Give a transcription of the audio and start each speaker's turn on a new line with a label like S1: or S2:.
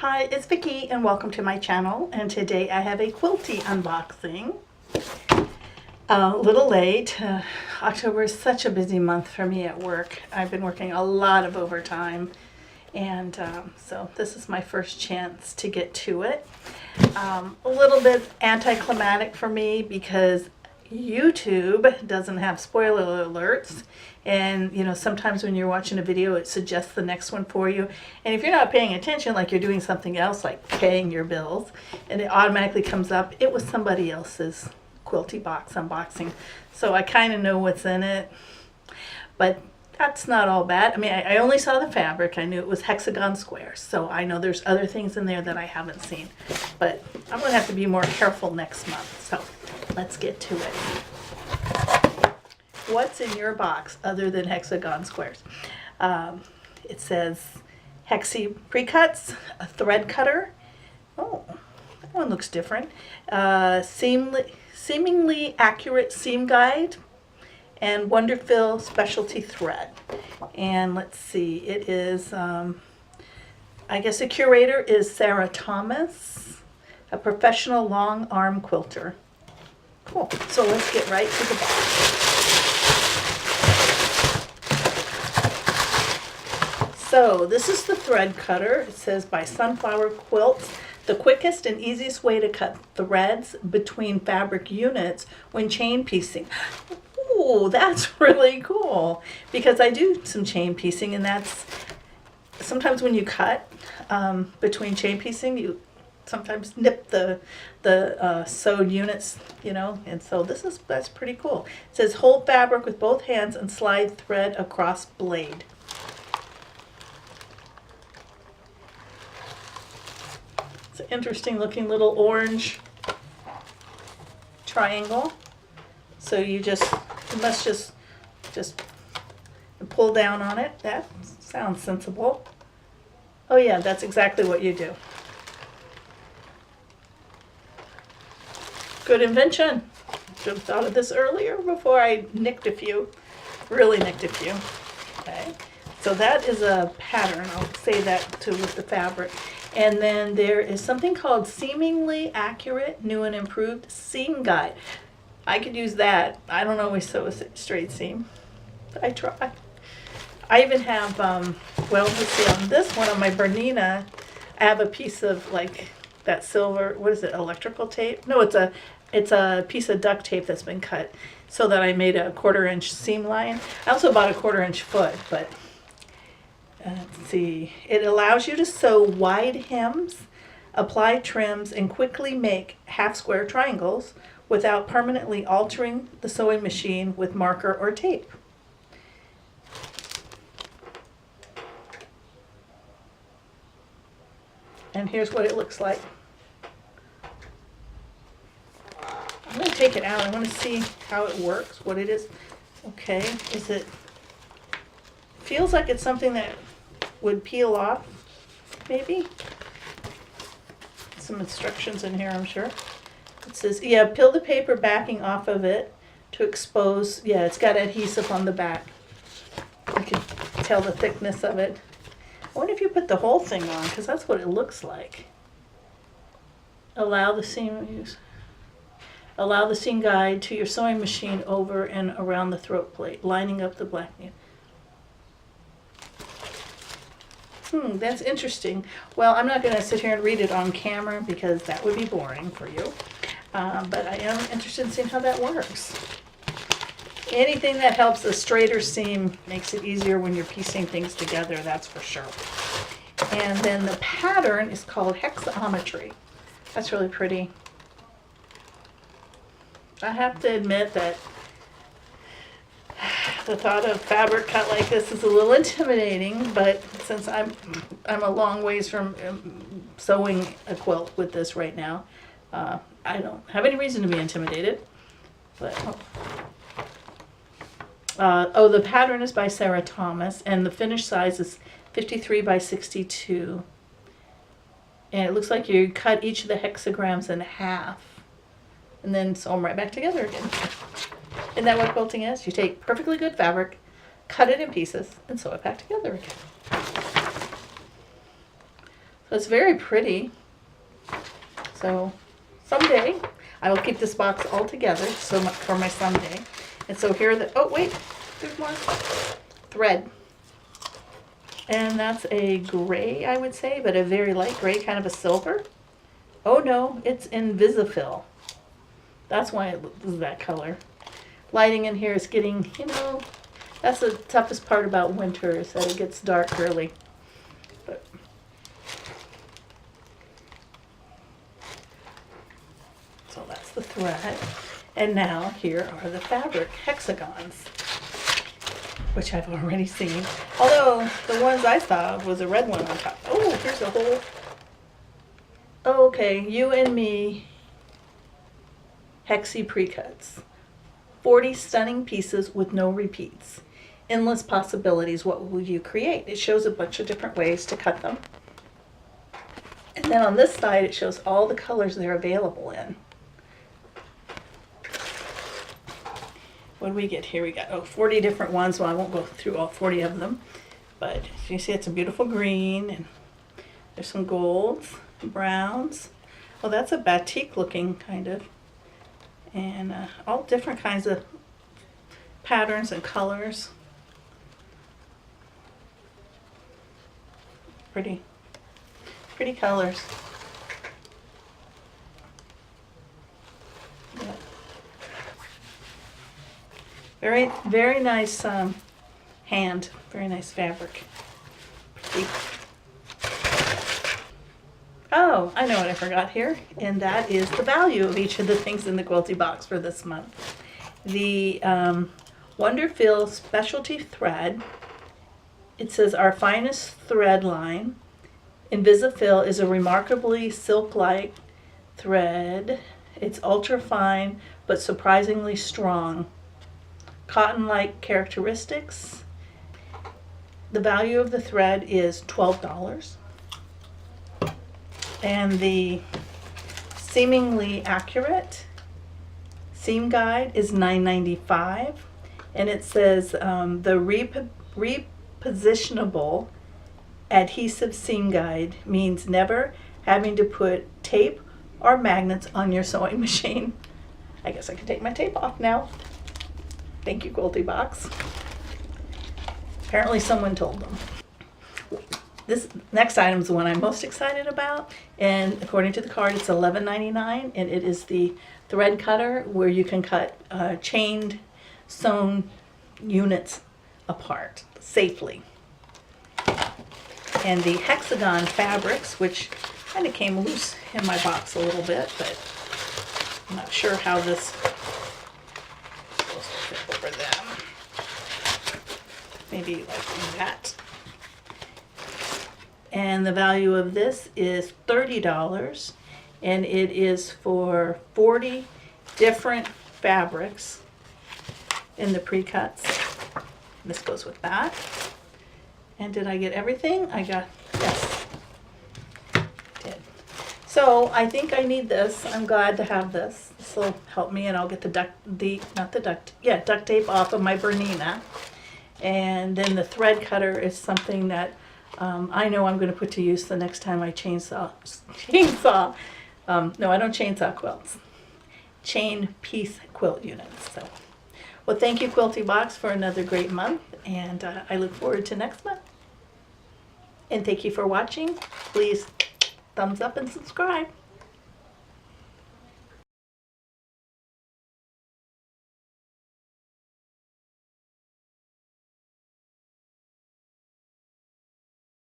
S1: Hi, it's Vicki and welcome to my channel, and today I have a quilty unboxing. A little late. October is such a busy month for me at work. I've been working a lot of overtime, and so this is my first chance to get to it. A little bit anticlimactic for me because YouTube doesn't have spoiler alerts, and you know, sometimes when you're watching a video it suggests the next one for you, and if you're not paying attention, like you're doing something else like paying your bills, and it automatically comes up, it was somebody else's Quilty Box unboxing. So I kind of know what's in it, but that's not all bad. I mean, I only saw the fabric. I knew it was hexagon squares, so I know there's other things in there that I haven't seen, but I'm gonna have to be more careful next month. So let's get to it. What's in your box other than hexagon squares? It says Hexi pre-cuts, a thread cutter. Oh, that one looks different. Seemingly accurate seam guide, and Wonderfill specialty thread. And let's see, it is, I guess a curator is Sarah Thomas, a professional long arm quilter. Cool. So let's get right to the box. So this is the thread cutter. It says by Sunflower Quilts, the quickest and easiest way to cut threads between fabric units when chain piecing. Ooh, that's really cool, because I do some chain piecing, and that's sometimes when you cut between chain piecing, you sometimes nip the sewed units, you know, and so that's pretty cool. It says hold fabric with both hands and slide thread across blade. It's an interesting looking little orange triangle. So you must just pull down on it. That sounds sensible. Oh yeah, that's exactly what you do. Good invention. Should have thought of this earlier before I nicked a few. Really nicked a few. Okay. So that is a pattern. I'll say that too with the fabric. And then there is something called Seemingly Accurate New and Improved Seam Guide. I could use that. I don't always sew a straight seam, but I try. I even have, well, let's see, on this one, on my Bernina, I have a piece of like that silver, what is it, electrical tape? No, it's a piece of duct tape that's been cut so that I made a 1/4 inch seam line. I also bought a 1/4 inch foot, but let's see. It allows you to sew wide hems, apply trims, and quickly make half square triangles without permanently altering the sewing machine with marker or tape. And here's what it looks like. I'm going to take it out. I want to see how it works, what it is. Okay, feels like it's something that would peel off, maybe. Some instructions in here, I'm sure. It says, yeah, peel the paper backing off of it to expose, yeah, it's got adhesive on the back. You can tell the thickness of it. I wonder if you put the whole thing on, because that's what it looks like. Allow the seam guide to your sewing machine over and around the throat plate, lining up the black needle. That's interesting. Well, I'm not going to sit here and read it on camera because that would be boring for you. But I am interested in seeing how that works. Anything that helps a straighter seam makes it easier when you're piecing things together, that's for sure. And then the pattern is called hexametry. That's really pretty. I have to admit that the thought of fabric cut like this is a little intimidating, but since I'm a long ways from sewing a quilt with this right now, I don't have any reason to be intimidated. But the pattern is by Sarah Thomas, and the finished size is 53 by 62. And it looks like you cut each of the hexagrams in half, and then sew them right back together again. Isn't that what quilting is? You take perfectly good fabric, cut it in pieces, and sew it back together again. So it's very pretty. So someday I will keep this box all together so much for my someday. And so here are the, oh wait, there's more thread. And that's a gray, I would say, but a very light gray, kind of a silver. Oh no, it's Invisifil. That's why it was that color. Lighting in here is getting, you know, that's the toughest part about winter, is that it gets dark early. But so that's the thread. And now here are the fabric hexagons, which I've already seen. Although the ones I saw was a red one on top. Oh, here's a whole. Okay, you and me. Hexi pre-cuts. 40 stunning pieces with no repeats. Endless possibilities. What will you create? It shows a bunch of different ways to cut them. And then on this side, it shows all the colors they're available in. What do we get here? We got 40 different ones. Well, I won't go through all 40 of them. But you see it's a beautiful green. And there's some golds, browns. Well, that's a batik looking kind of. And all different kinds of patterns and colors. Pretty colors. Yeah. Very nice hand. Very nice fabric. Pretty. Oh, I know what I forgot here, and that is the value of each of the things in the Quilty Box for this month. The Wonderfil Specialty Thread, it says our finest thread line. Invisifil is a remarkably silk-like thread. It's ultra fine, but surprisingly strong. Cotton-like characteristics. The value of the thread is $12. And the Seemingly Accurate Seam Guide is $9.95. And it says the repositionable adhesive seam guide means never having to put tape or magnets on your sewing machine. I guess I can take my tape off now. Thank you, Quilty Box. Apparently someone told them. This next item is the one I'm most excited about, and according to the card, it's $11.99, and it is the thread cutter where you can cut chained sewn units apart safely. And the hexagon fabrics, which kind of came loose in my box a little bit, but I'm not sure how this is supposed to fit over them. Maybe like that. And the value of this is $30, and it is for 40 different fabrics in the pre-cuts. This goes with that. And did I get everything? I got, yes, did. So I think I need this. I'm glad to have this. This will help me, and I'll get the duct tape off of my Bernina. And then the thread cutter is something that I know I'm going to put to use the next time I chainsaw. No, I don't chainsaw quilts. Chain piece quilt units. So, well, thank you, Quilty Box, for another great month, and I look forward to next month. And thank you for watching. Please thumbs up and subscribe.